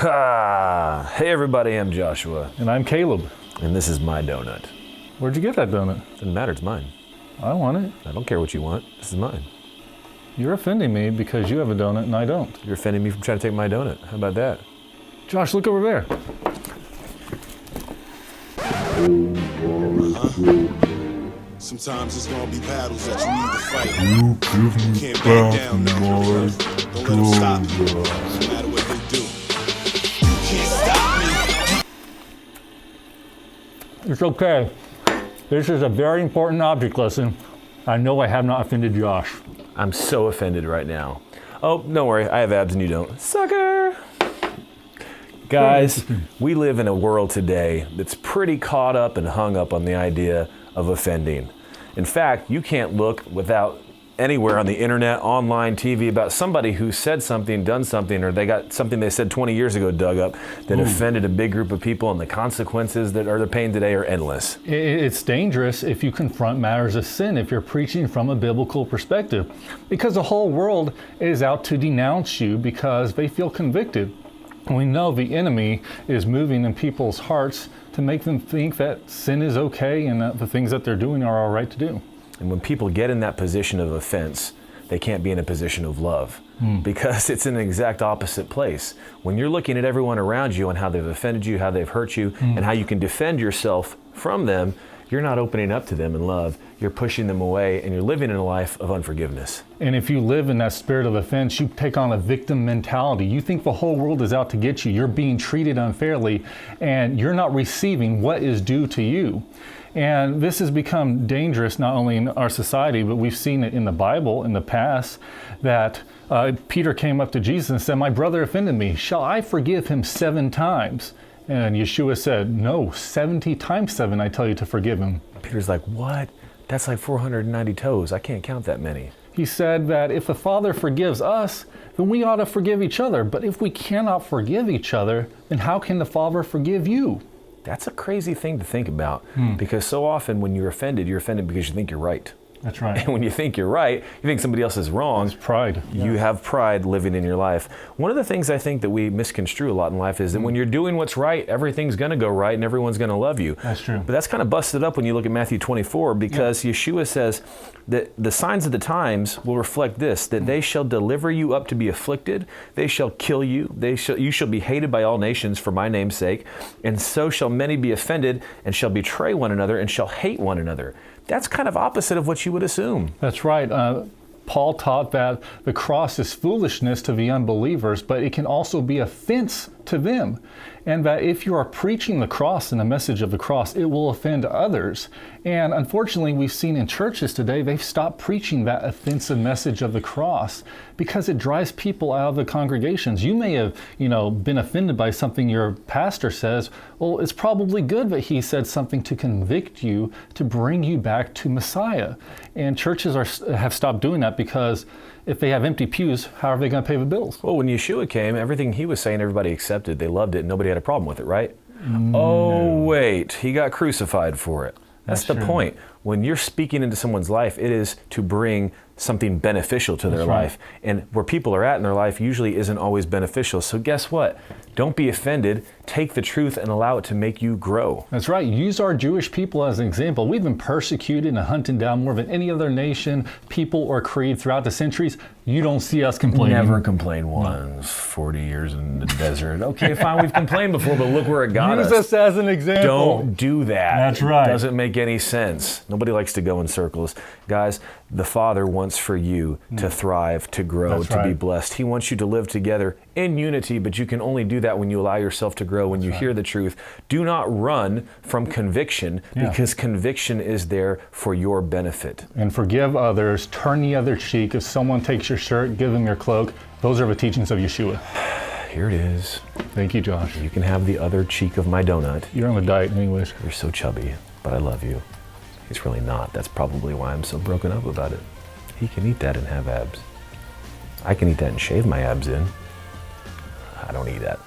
Ha! Hey everybody, I'm Joshua. And I'm Caleb. And this is my donut. Where'd you get that donut? Doesn't matter, it's mine. I want it. I don't care what you want, this is mine. You're offending me because you have a donut and I don't. You're offending me from trying to take my donut. How about that? Josh, look over there. Sometimes it's gonna be battles that you need to fight. You can't back down, no. Don't let them stop you. No matter what they do. You can't stop me. It's okay. This is a very important object lesson. I know I have not offended Josh. I'm so offended right now. Oh, don't worry, I have abs and you don't. Sucker! Guys, we live in a world today that's pretty caught up and hung up on the idea of offending. In fact, you can't look without anywhere on the internet, online, TV about somebody who said something, done something, or they got something they said 20 years ago dug up that offended a big group of people, and the consequences that are the pain today are endless. It's dangerous if you confront matters of sin, if you're preaching from a biblical perspective, because the whole world is out to denounce you because they feel convicted. We know the enemy is moving in people's hearts to make them think that sin is okay and that the things that they're doing are all right to do. And when people get in that position of offense, they can't be in a position of love because it's in the exact opposite place. When you're looking at everyone around you and how they've offended you, how they've hurt you, and how you can defend yourself from them, you're not opening up to them in love. You're pushing them away, and you're living in a life of unforgiveness. And if you live in that spirit of offense, you take on a victim mentality. You think the whole world is out to get you. You're being treated unfairly, and you're not receiving what is due to you. And this has become dangerous not only in our society, but we've seen it in the Bible in the past, that Peter came up to Jesus and said, "My brother offended me. Shall I forgive him 7 times?" And Yeshua said, "No, 70 times 7 I tell you to forgive him." Peter's like, "What? That's like 490 toes. I can't count that many." He said that if the Father forgives us, then we ought to forgive each other. But if we cannot forgive each other, then how can the Father forgive you? That's a crazy thing to think about because so often when you're offended because you think you're right. That's right. And when you think you're right, you think somebody else is wrong. It's pride. You have pride living in your life. One of the things I think that we misconstrue a lot in life is that when you're doing what's right, everything's going to go right and everyone's going to love you. That's true. But that's kind of busted up when you look at Matthew 24 because Yeshua says that the signs of the times will reflect this, that they shall deliver you up to be afflicted, they shall kill you, you shall be hated by all nations for my name's sake, and so shall many be offended and shall betray one another and shall hate one another. That's kind of opposite of what you would assume. That's right. Paul taught that the cross is foolishness to the unbelievers, but it can also be offense to them. And that if you are preaching the cross and the message of the cross, it will offend others. And unfortunately, we've seen in churches today, they've stopped preaching that offensive message of the cross because it drives people out of the congregations. You may have, been offended by something your pastor says. Well, it's probably good that he said something to convict you, to bring you back to Messiah. And churches have stopped doing that because if they have empty pews, how are they going to pay the bills? Well, when Yeshua came, everything he was saying, everybody accepted. They loved it. Nobody had a problem with it, right? Oh, wait. He got crucified for it. That's the point. When you're speaking into someone's life, it is to bring something beneficial to their life. And where people are at in their life usually isn't always beneficial. So guess what? Don't be offended. Take the truth and allow it to make you grow. That's right. Use our Jewish people as an example. We've been persecuted and hunted down more than any other nation, people, or creed throughout the centuries. You don't see us complaining. Never complained once. 40 years in the desert. Okay, fine, we've complained before, but look where it got us. Use us as an example. Don't do that. That's right. It doesn't make any sense. Nobody likes to go in circles. Guys, the Father wants for you to thrive, to grow, to be blessed. He wants you to live together in unity, but you can only do that when you allow yourself to grow, when you hear the truth. Do not run from conviction because conviction is there for your benefit. And forgive others, turn the other cheek. If someone takes your shirt, give them your cloak. Those are the teachings of Yeshua. Here it is. Thank you, Josh. You can have the other cheek of my donut. You're on a diet anyways. You're so chubby, but I love you. He's really not. That's probably why I'm so broken up about it. He can eat that and have abs. I can eat that and shave my abs in. I don't eat that.